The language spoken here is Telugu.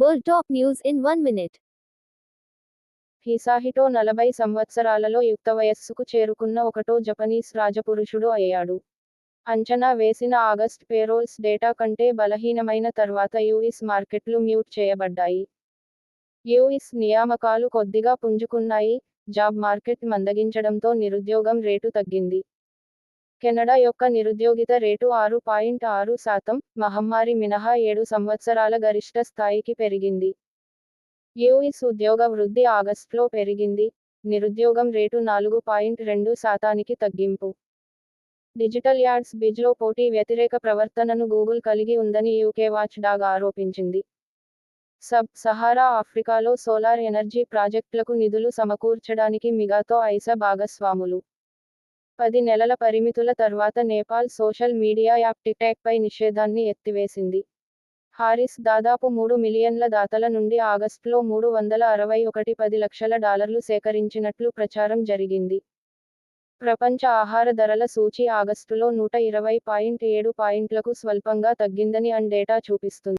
World Top News in 1 minute. హిసాహిటో 40 సంవత్సరాలలో యుక్త వయస్సుకు చేరుకున్న ఒకటో జపనీస్ రాజపురుషుడు అయ్యాడు. అంచనా వేసిన ఆగస్ట్ పేరోల్స్ డేటా కంటే బలహీనమైన తర్వాత యుఎస్ మార్కెట్లు మ్యూట్ చేయబడ్డాయి. యుఎస్ నియామకాలు కొద్దిగా పుంజుకున్నాయి, జాబ్ మార్కెట్ మందగించడంతో నిరుద్యోగం రేటు తగ్గింది. కెనడా యొక్క నిరుద్యోగిత రేటు 6.6%, మహమ్మారి మినహా 7 సంవత్సరాల గరిష్ట స్థాయికి పెరిగింది. యుఎస్ ఉద్యోగ వృద్ధి ఆగస్టులో పెరిగింది, నిరుద్యోగం రేటు 4.2%కి తగ్గింపు. డిజిటల్ యాడ్స్ బిజ్లో పోటీ వ్యతిరేక ప్రవర్తనను గూగుల్ కలిగి ఉందని యూకే వాచ్ డాగ్ ఆరోపించింది. సబ్ సహారా ఆఫ్రికాలో సోలార్ ఎనర్జీ ప్రాజెక్టులకు నిధులు సమకూర్చడానికి మిగాతో ఐసా భాగస్వాములు. 10 నెలల పరిమితుల తర్వాత నేపాల్ సోషల్ మీడియా యాప్ టిక్టాక్పై నిషేధాన్ని ఎత్తివేసింది. హారిస్ దాదాపు 3 మిలియన్ల దాతల నుండి ఆగస్టులో $361 లక్షల సేకరించినట్లు ప్రచారం జరిగింది. ప్రపంచ ఆహార ధరల సూచీ ఆగస్టులో 120.7 పాయింట్లకు స్వల్పంగా తగ్గిందని అన్ డేటా చూపిస్తుంది.